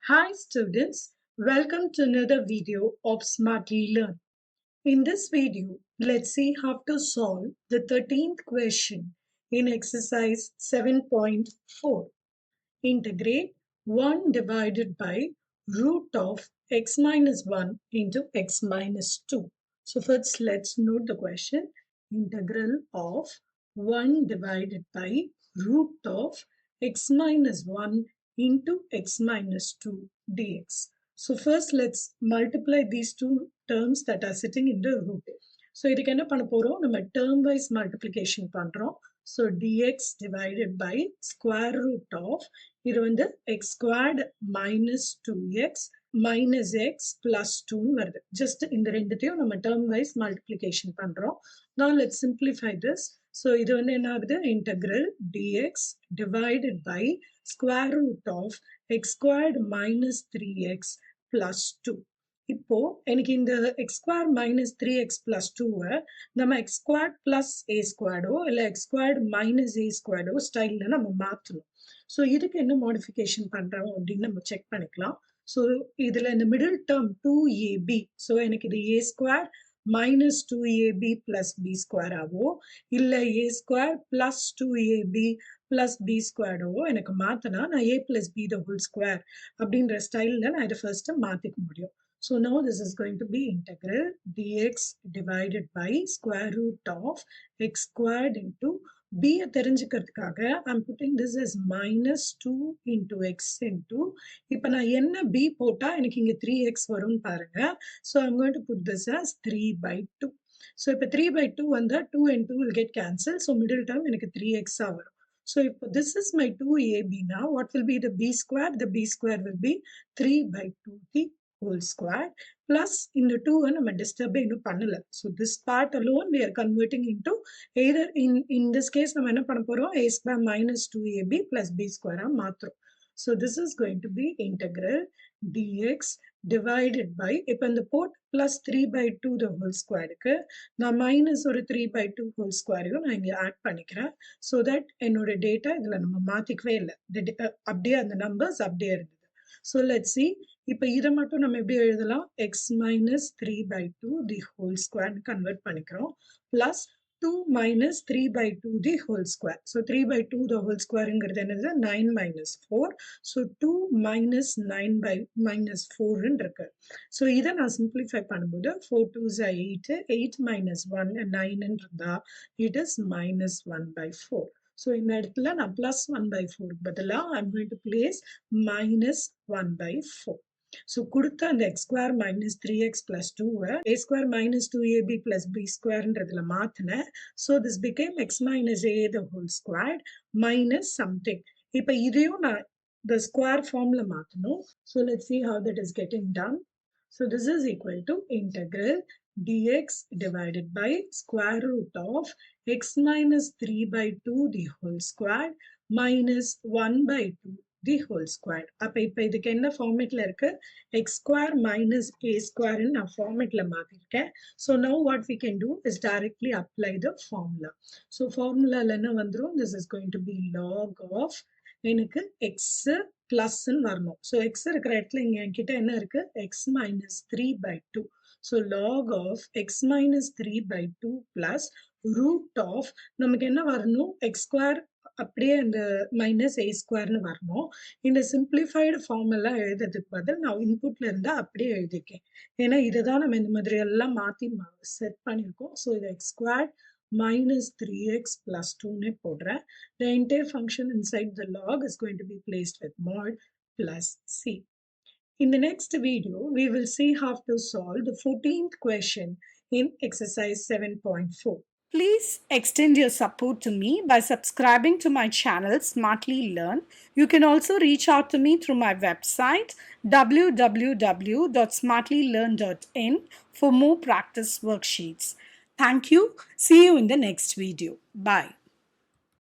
Hi students, welcome to another video of Smartly Learn. In this video, let's see how to solve the 13th question in exercise 7.4. Integrate 1 divided by root of x minus 1 into x minus 2. So first let's note the question. Integral of 1 divided by root of x minus 1 into x minus 2 dx. So first let's multiply these two terms that are sitting in the root. So இதுக்கு என்ன பண்ண போறோம்? நம்ம term wise multiplication பண்றோம். So dx divided by square root of இது வந்து x squared minus 2x minus x plus 2 வருது. Just இந்த ரெண்டுத்தையும் நம்ம term wise multiplication பண்றோம். Now let's simplify this. So இது வந்து என்ன ஆகுது? Integral dx divided by square root of x squared minus 3x plus 2. இப்போ எனக்கு இந்த x squared minus 3x plus 2 நம்ம x squared plus a squared இல்ல x squared minus a squared ஸ்டைல்ல நம்ம மாத்தணும். ஸோ இதுக்கு என்ன மாடிஃபிகேஷன் பண்றோம் அப்படின்னு நம்ம செக் பண்ணிக்கலாம். ஸோ இதுல இந்த மிடில் டேர்ம் 2ab, ஸோ எனக்கு இது a square minus 2ab plus b square ஆவோ இல்ல a square plus 2ab plus b ஸ்கொயர்டோ எனக்கு மாத்தினா நான் a plus b the whole square அப்படின்ற ஸ்டைல்ல நான் இதை ஃபர்ஸ்ட் மாத்திக்க முடியும். So now this is going to be integral dx divided by square root of x squared into b தெரிஞ்சுக்கிறதுக்காக I'm putting this as minus 2 into x into இப்போ நான் என்ன b போட்டா எனக்கு இங்க 3x வரும்னு பாருங்க. So I'm going to put this as 3 by 2. So இப்போ 3 by 2 வந்தா 2 and 2 will get cancelled. So middle term எனக்கு 3x வரும். So if this is my 2ab now, what will be the b square? The b square will be 3 by 2 the whole square plus in the 2 நம்ம disturb இன்னும் பண்ணல. So this part alone we are converting into either in this case நம்ம என்ன பண்ண போறோம்? a square minus 2ab plus b square மாத்துறோம். So this is going to be integral dx divided by இப்போ இந்த boat plus 3 by 2 the whole squareக்கு நான் minus ஒரு 3 by 2 whole squareயும் நான் இங்க ஆட் பண்ணிக்கிறேன். So that என்னோட டேட்டா இதுல நம்ம மாத்திக்கவே இல்லை. அப்படியே அந்த நம்பர்ஸ் அப்படியே இருந்தது. So let's see. இப்போ இதை மட்டும் நம்ம எப்படி எழுதலாம்? x minus 3 by 2 the whole square convert பண்ணிக்கிறோம். Plus 2 minus 3 by 2 the whole square. So 3 by 2 the whole square ங்கிறது என்னது? 9 minus 4. So 2 minus 9 by minus 4 இருக்கு. So இதை நான் simplify பண்ணும்போது 4 2s are 8. 8 minus 1 9 இருந்தா it is minus 1 by 4. So இந்த இடத்துல நான் plus 1 by 4 பதிலா I'm going to place minus 1 by 4. So கொடுத்த அந்த x square minus 3x plus 2 a square minus 2ab plus b squareன்றதுல மாத்தினேன். So this became x minus a the whole squared minus something. இப்போ இதையும் நான் the square formல மாத்தணும். So let's see how that is getting done. So this is equal to integral dx divided by square root of x minus 3 by 2 the whole squared minus 1 by 2 the whole squared. அப்ப இப்ப இதுக்கு என்ன ஃபார்மேட்ல இருக்கு? x square minus a square ன்னு நான் ஃபார்மேட்ல மாத்திருக்கேன். So now what we can do is directly apply the formula. So formulaல என்ன வந்துரும்? This is going to be log of எனக்கு x plus ன்னு வரணும். So x இருக்கிற இடத்துல இங்க என்கிட்ட என்ன இருக்கு? x minus 3 by 2. So log of x minus 3 by 2 plus root of நமக்கு என்ன வரணும்? x square அப்படியே அந்த மைனஸ் a ஸ்கொயர்னு வரணும். இந்த சிம்பிளிஃபைடு ஃபார்முலா எழுதுறதுக்கு பதில் நான் இன்புட்ல இருந்தா அப்படியே எழுதிக்கேன். ஏன்னா இதை தான் நம்ம இந்த மாதிரி எல்லாம் மாத்தி செட் பண்ணியிருக்கோம். ஸோ இது x squared minus 3x plus 2னே போடுறேன். The entire function inside the log is going to be placed with mod plus c. In the next video, we will see how to solve the 14th question in exercise 7.4. Please extend your support to me by subscribing to my channel Smartly Learn. You can also reach out to me through my website www.smartlylearn.in for more practice worksheets. Thank you. See you in the next video. Bye.